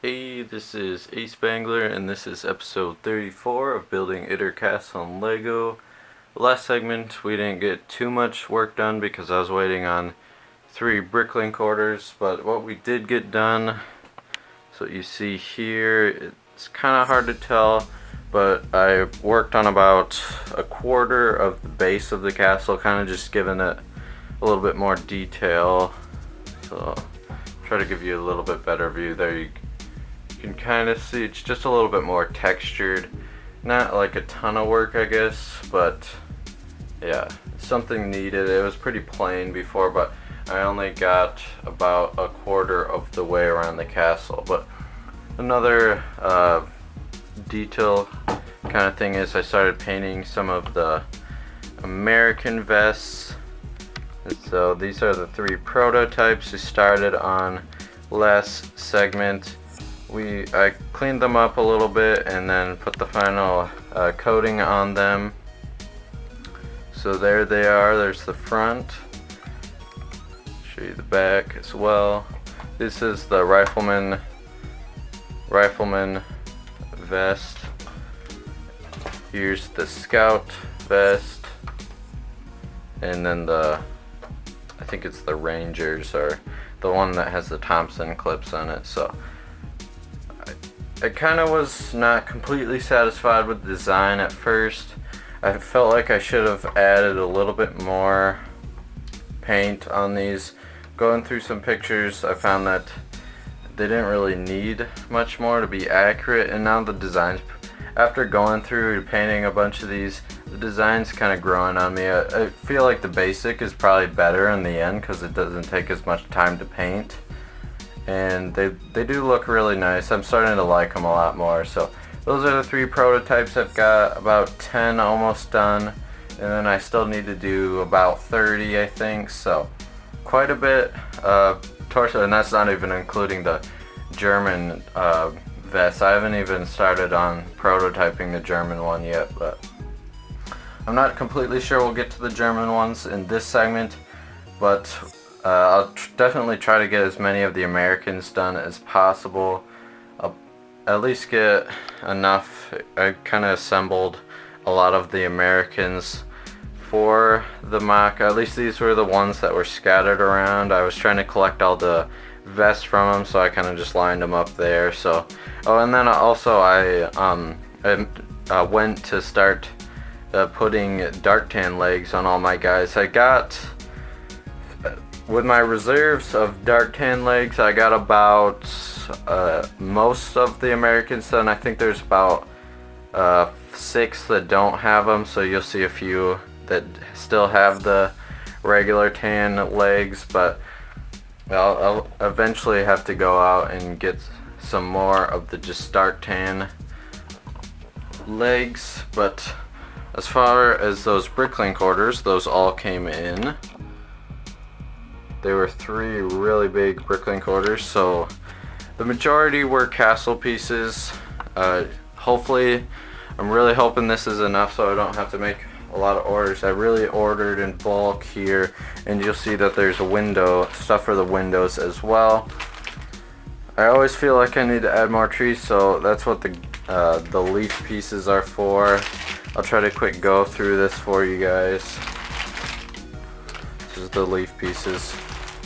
Hey, this is ASpengler, and this is episode 34 of building Itter Castle and Lego. Last segment, we didn't get too much work done because I was waiting on 3 bricklink orders, but what we did get done, so you see here, it's kind of hard to tell, but I worked on about a quarter of the base of the castle, kind of just giving it a little bit more detail. So, try to give you a little bit better view there. You can kind of see it's just a little bit more textured, not like a ton of work I guess, but yeah, something needed. It was pretty plain before, but I only got about a quarter of the way around the castle. But another detail kind of thing is I started painting some of the American vests. So these are the 3 prototypes we started on last segment. I cleaned them up a little bit and then put the final coating on them. So there they are. There's the front. Show you the back as well. This is the rifleman vest. Here's the scout vest, and then I think it's the Rangers, or the one that has the Thompson clips on it. So I kind of was not completely satisfied with the design at first. I felt like I should have added a little bit more paint on these. Going through some pictures, I found that they didn't really need much more to be accurate, and now the designs, after going through painting a bunch of these, the design's kind of growing on me. I feel like the basic is probably better in the end because it doesn't take as much time to paint. And they do look really nice. I'm starting to like them a lot more. So those are the 3 prototypes. I've got about 10 almost done, and then I still need to do about 30 I think. So quite a bit of torso, and that's not even including the German vest. I haven't even started on prototyping the German one yet, but I'm not completely sure we'll get to the German ones in this segment, but I'll definitely try to get as many of the Americans done as possible. I'll at least get enough. I kind of assembled a lot of the Americans for the mock. At least these were the ones that were scattered around. I was trying to collect all the vests from them, so I kind of just lined them up there. So, oh, and then also I went to start putting dark tan legs on all my guys. I got, with my reserves of dark tan legs, I got about most of the Americans done. I think there's about 6 that don't have them, so you'll see a few that still have the regular tan legs, but I'll eventually have to go out and get some more of the just dark tan legs. But as far as those bricklink orders, those all came in. There were 3 really big bricklink orders, so the majority were castle pieces. Hopefully, I'm really hoping this is enough so I don't have to make a lot of orders. I really ordered in bulk here, and you'll see that there's a window, stuff for the windows as well. I always feel like I need to add more trees, so that's what the leaf pieces are for. I'll try to quick go through this for you guys. This is the leaf pieces.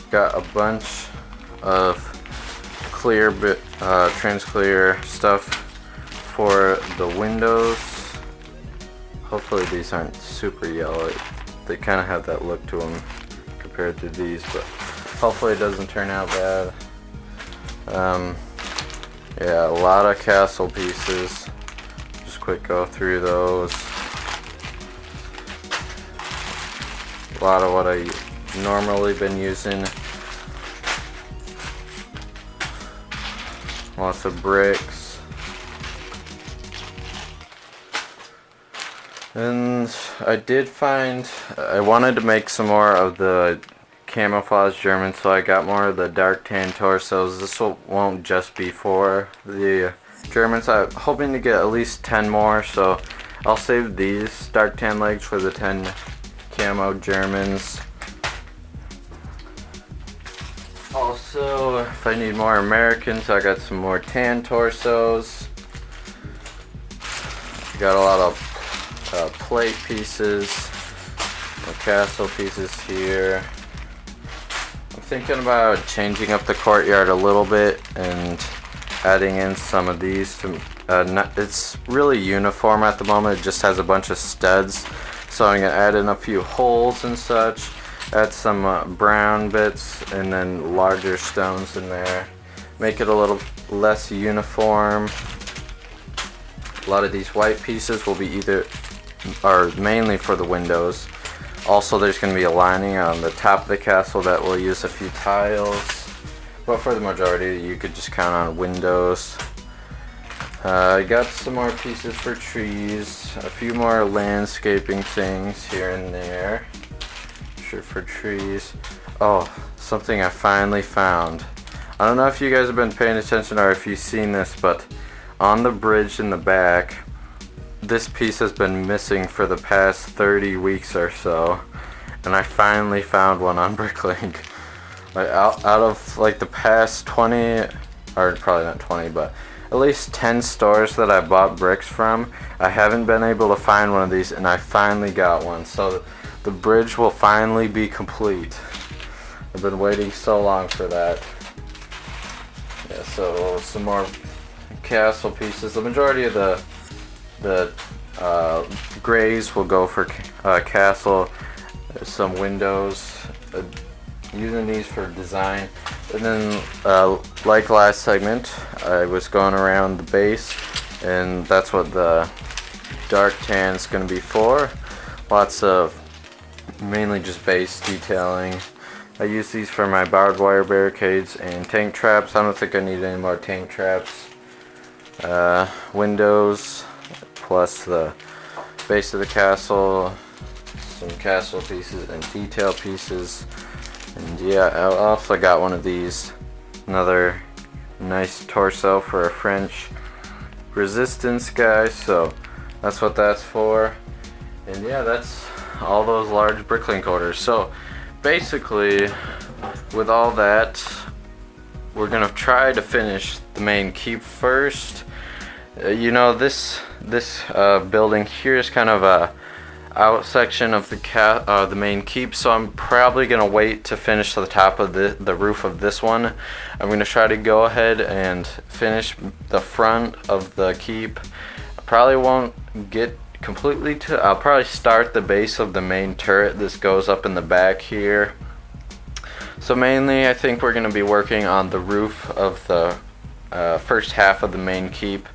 Got a bunch of clear transclear stuff for the windows. Hopefully these aren't super yellow. They kind of have that look to them compared to these, but hopefully it doesn't turn out bad. Yeah, a lot of castle pieces. Just quick go through those. A lot of what I normally been using. Lots of bricks. And I did find, I wanted to make some more of the camouflage Germans, so I got more of the dark tan torsos. This won't just be for the Germans. I'm hoping to get at least 10 more, so I'll save these dark tan legs for the 10 camo Germans. Also, So if I need more Americans, I got some more tan torsos. Got a lot of plate pieces, more castle pieces here. I'm thinking about changing up the courtyard a little bit and adding in some of these to it's really uniform at the moment. It just has a bunch of studs, so I'm gonna add in a few holes and such, add some brown bits and then larger stones in there, make it a little less uniform. A lot of these white pieces will be mainly for the windows. Also, there's going to be a lining on the top of the castle that will use a few tiles, but for the majority you could just count on windows. I got some more pieces for trees, a few more landscaping things here and there. Sure, for trees. Oh, something I finally found. I don't know if you guys have been paying attention or if you've seen this, but on the bridge in the back, this piece has been missing for the past 30 weeks or so, and I finally found one on Bricklink. Like out of like the past 20, or probably not 20, but at least 10 stores that I bought bricks from, I haven't been able to find one of these, and I finally got one. So the bridge will finally be complete. I've been waiting so long for that. Yeah, so some more castle pieces. The majority of the grays will go for castle. There's some windows, using these for design. And then like last segment, I was going around the base, and that's what the dark tan is going to be for. Lots of mainly just base detailing. I use these for my barbed wire barricades and tank traps. I don't think I need any more tank traps. Windows, plus the base of the castle, some castle pieces and detail pieces, and yeah, I also got one of these, another nice torso for a French resistance guy, so that's what that's for. And yeah, that's all those large Bricklink orders. So basically, with all that, we're gonna try to finish the main keep first. You know, this building here is kind of a out section of the main keep, so I'm probably gonna wait to finish the top of the roof of this one. I'm gonna try to go ahead and finish the front of the keep. I probably won't get completely to. I'll probably start the base of the main turret. This goes up in the back here. So mainly, I think we're gonna be working on the roof of the first half of the main keep.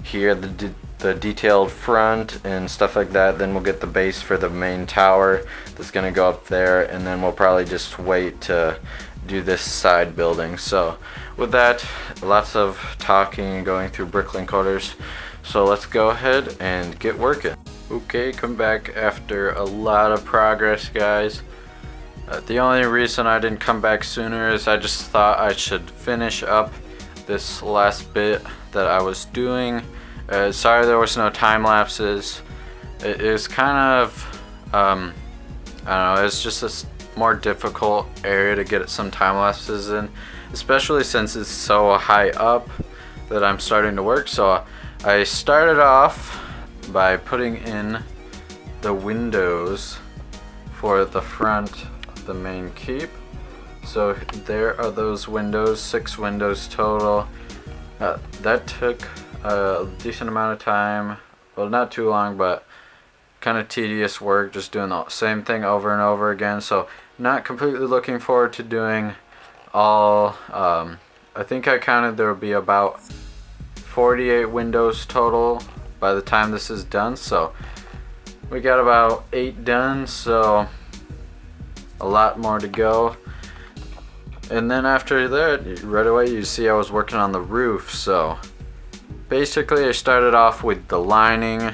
Here, the detailed front and stuff like that. Then we'll get the base for the main tower that's gonna go up there, and then we'll probably just wait to do this side building. So with that, lots of talking and going through Bricklink orders. So let's go ahead and get working. Okay, come back after a lot of progress, guys. The only reason I didn't come back sooner is I just thought I should finish up this last bit that I was doing. Sorry there was no time lapses. It is kind of I don't know, it's just a more difficult area to get some time lapses in, especially since it's so high up that I'm starting to work. So I started off by putting in the windows for the front of the main keep. So there are those windows, 6 windows total. That took a decent amount of time. Well, not too long, but kind of tedious work, just doing the same thing over and over again. So not completely looking forward to doing all. I think I counted there will be about 48 windows total by the time this is done. So we got about 8 done, so a lot more to go. And then after that, right away you see I was working on the roof. So basically I started off with the lining,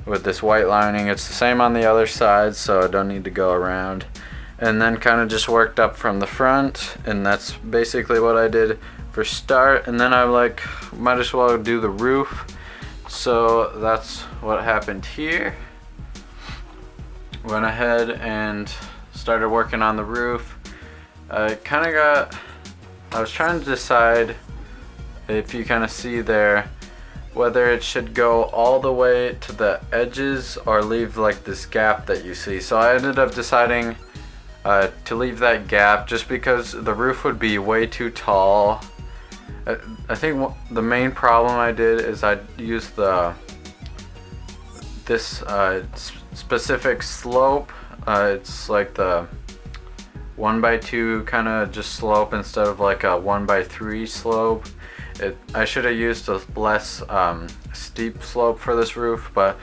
with this white lining. It's the same on the other side, so I don't need to go around. And then kind of just worked up from the front, and that's basically what I did for start. And then I'm like, might as well do the roof. So that's what happened here. Went ahead and started working on the roof. I kind of got I was trying to decide, if you kind of see there, whether it should go all the way to the edges or leave like this gap that you see. So I ended up deciding to leave that gap just because the roof would be way too tall. I think the main problem I did is I used this specific slope. It's like the 1x2 kind of just slope instead of like a 1x3 slope. I should have used a less steep slope for this roof, but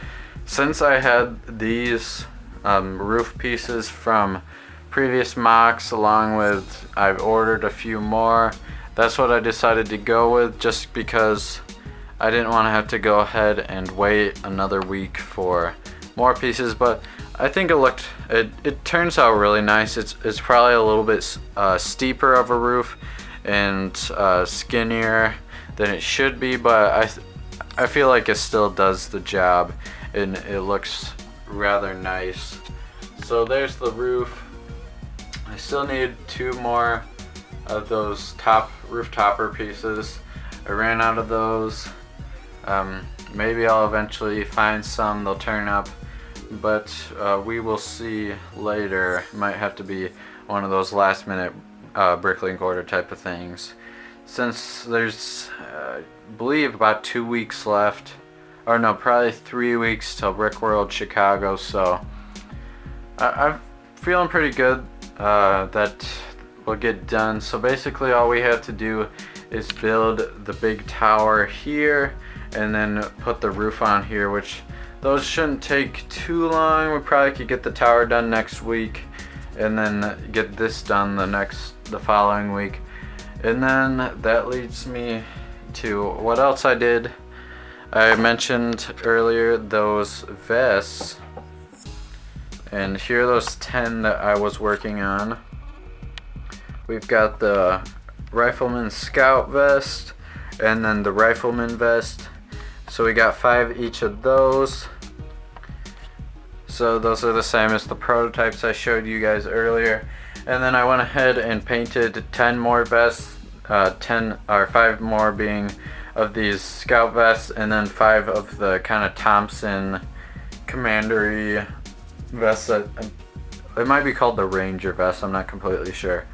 since I had these roof pieces from previous mocks, along with I've ordered a few more, that's what I decided to go with, just because I didn't want to have to go ahead and wait another week for more pieces. But I think it turns out really nice. It's probably a little bit steeper of a roof and skinnier than it should be, but I feel like it still does the job and it looks rather nice. So there's the roof. I still need 2 more of those roof topper pieces. I ran out of those. Maybe I'll eventually find some, they'll turn up, but we will see later. It might have to be one of those last minute bricklink order type of things, since there's I believe about 2 weeks left, or no, probably 3 weeks till Brickworld Chicago. So I'm feeling pretty good that we'll get done. So basically all we have to do is build the big tower here and then put the roof on here, which those shouldn't take too long. We probably could get the tower done next week and then get this done the following week. And then that leads me to what else I did. I mentioned earlier those vests, and here are those 10 that I was working on. We've got the Rifleman Scout vest and then the Rifleman vest. So we got 5 each of those. So those are the same as the prototypes I showed you guys earlier. And then I went ahead and painted 10 more vests, 5 more being of these scout vests, and then 5 of the kind of Thompson commandery vests. It might be called the Ranger vest, I'm not completely sure.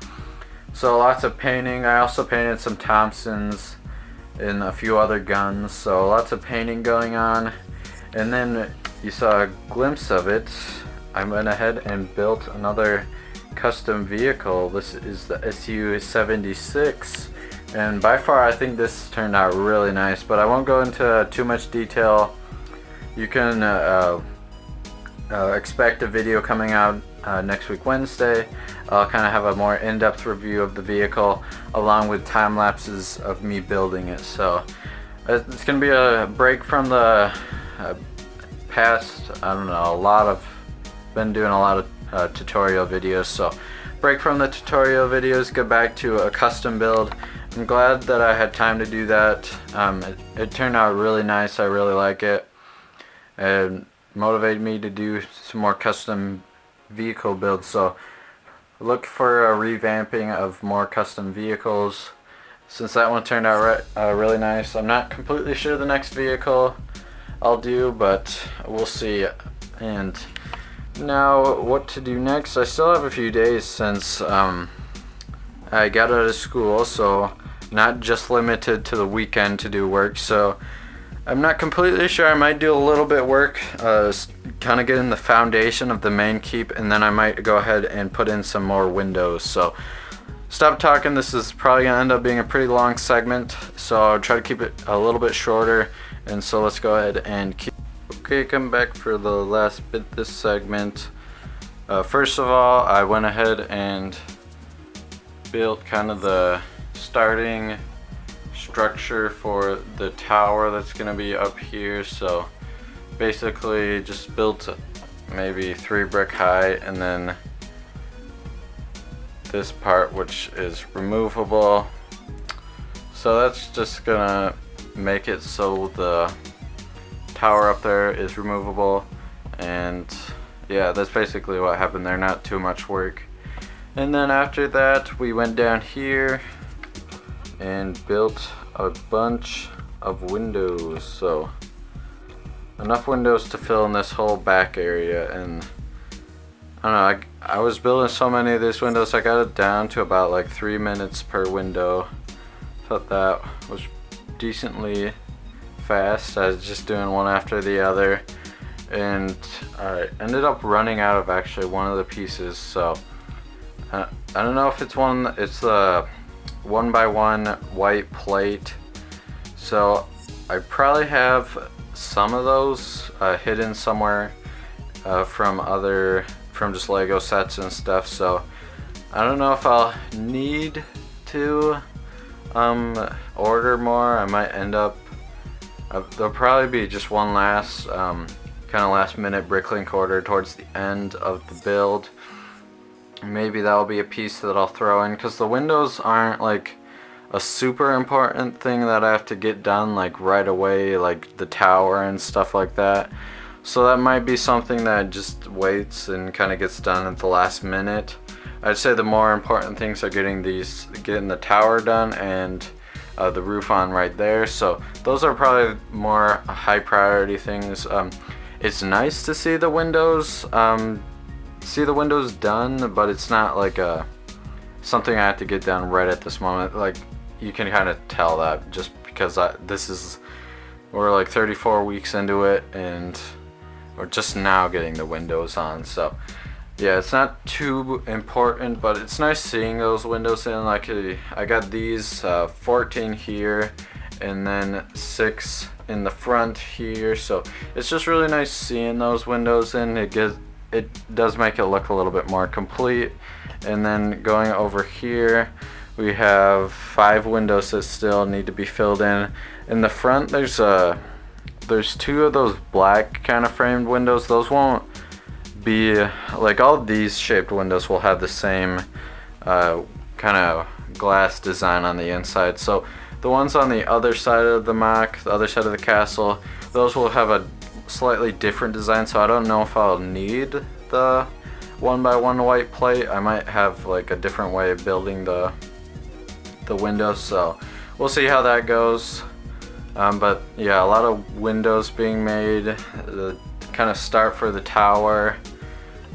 So lots of painting. I also painted some Thompsons and a few other guns, so lots of painting going on. And then you saw a glimpse of it. I went ahead and built another custom vehicle. This is the SU-76, and by far I think this turned out really nice, but I won't go into too much detail. You can expect a video coming out next week Wednesday. I'll kind of have a more in-depth review of the vehicle along with time lapses of me building it. So it's gonna be a break from the past, I don't know, been doing a lot of tutorial videos, so break from the tutorial videos, get back to a custom build. I'm glad that I had time to do that. It turned out really nice. I really like it, and motivated me to do some more custom vehicle builds. So look for a revamping of more custom vehicles, since that one turned out really nice. I'm not completely sure the next vehicle I'll do, but we'll see. And now what to do next? I still have a few days since I got out of school, so not just limited to the weekend to do work. So I'm not completely sure. I might do a little bit work, kind of getting the foundation of the main keep, and then I might go ahead and put in some more windows. So stop talking. This is probably gonna end up being a pretty long segment, so I'll try to keep it a little bit shorter. And so let's go ahead and keep. Okay, come back for the last bit this segment. First of all, I went ahead and built kind of the starting structure for the tower that's going to be up here. So basically just built maybe 3 brick high, and then this part which is removable. So that's just gonna make it so the tower up there is removable, and yeah, that's basically what happened there. Not too much work. And then after that we went down here and built a bunch of windows. So enough windows to fill in this whole back area. And I don't know, I was building so many of these windows, I got it down to about like 3 minutes per window. Thought that was decently fast. I was just doing one after the other, and I ended up running out of actually one of the pieces. So I don't know if it's the 1x1 white plate. So I probably have some of those hidden somewhere from just Lego sets and stuff. So I don't know if I'll need to order more. I might end up there'll probably be just one last kind of last minute bricklink order towards the end of the build. Maybe that'll be a piece that I'll throw in, because the windows aren't like a super important thing that I have to get done like right away, like the tower and stuff like that. So that might be something that just waits and kind of gets done at the last minute. I'd say the more important things are getting the tower done and the roof on right there. So those are probably more high priority things. It's nice to see the windows done, but it's not like something I have to get done right at this moment. Like, you can kind of tell that just because we're like 34 weeks into it, and we're just now getting the windows on. So yeah, it's not too important, but it's nice seeing those windows in. Like, I got these 14 here and then 6 in the front here. So it's just really nice seeing those windows in. It does make it look a little bit more complete. And then going over here, we have 5 windows that still need to be filled in. In the front, there's 2 of those black kind of framed windows. Those won't be like, all these shaped windows will have the same kind of glass design on the inside. So the ones on the other side of the MOC, the other side of the castle, those will have a slightly different design. So I don't know if I'll need the 1x1 white plate. I might have like a different way of building the windows. So we'll see how that goes. But yeah, a lot of windows being made, the kind of start for the tower.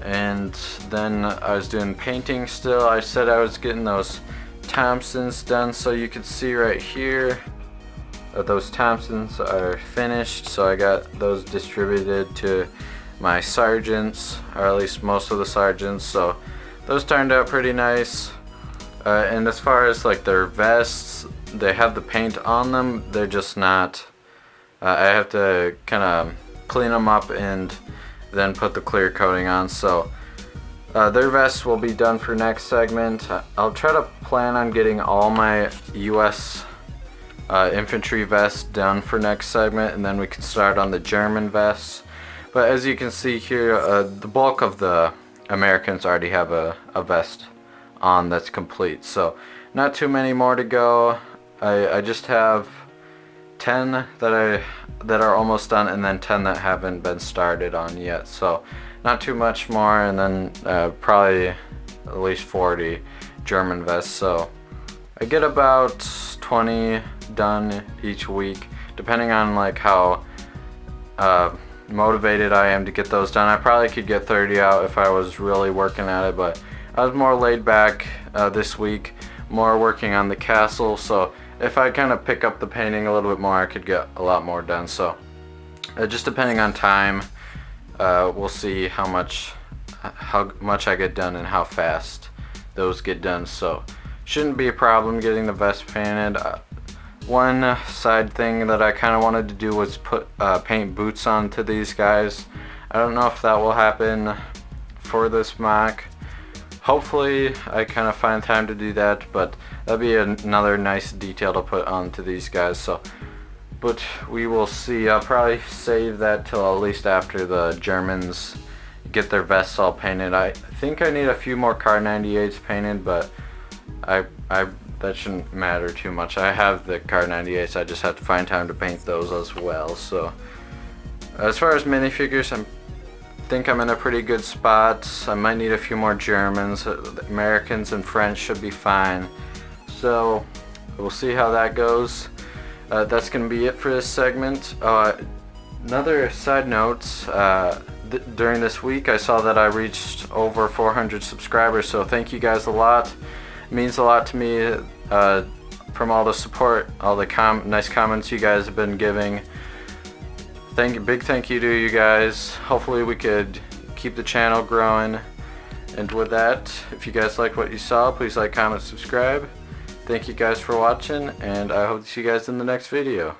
And then I was doing painting still. I said I was getting those Thompsons done, so you can see right here those Thompsons are finished. So I got those distributed to my sergeants, or at least most of the sergeants. So those turned out pretty nice. And as far as like their vests, they have the paint on them, they're just not, I have to kind of clean them up and then put the clear coating on. So their vests will be done for next segment. I'll try to plan on getting all my US infantry vests done for next segment, and then we can start on the German vests. But as you can see here, the bulk of the Americans already have a vest on that's complete, so not too many more to go. I just have 10 that are almost done, and then 10 that haven't been started on yet, so not too much more. And then probably at least 40 German vests. So I get about 20 done each week, depending on like how motivated I am to get those done. I probably could get 30 out if I was really working at it, but I was more laid back this week, more working on the castle. So if I kind of pick up the painting a little bit more, I could get a lot more done. So just depending on time, we'll see how much I get done and how fast those get done. So shouldn't be a problem getting the vest painted. One side thing that I kind of wanted to do was put paint boots onto these guys. I don't know if that will happen for this mock. Hopefully I kind of find time to do that, but that'd be another nice detail to put onto these guys. So, but we will see. I'll probably save that till at least after the Germans get their vests all painted. I think I need a few more Kar 98s painted, but that shouldn't matter too much. I have the Kar 98s, I just have to find time to paint those as well. So as far as minifigures, I think I'm in a pretty good spot. I might need a few more Germans. The Americans and French should be fine. So we'll see how that goes. That's going to be it for this segment. Another side note, during this week I saw that I reached over 400 subscribers, so thank you guys a lot. It means a lot to me, from all the support, all the nice comments you guys have been giving. Big thank you to you guys. Hopefully we could keep the channel growing. And with that, if you guys like what you saw, please like, comment, subscribe. Thank you guys for watching, and I hope to see you guys in the next video.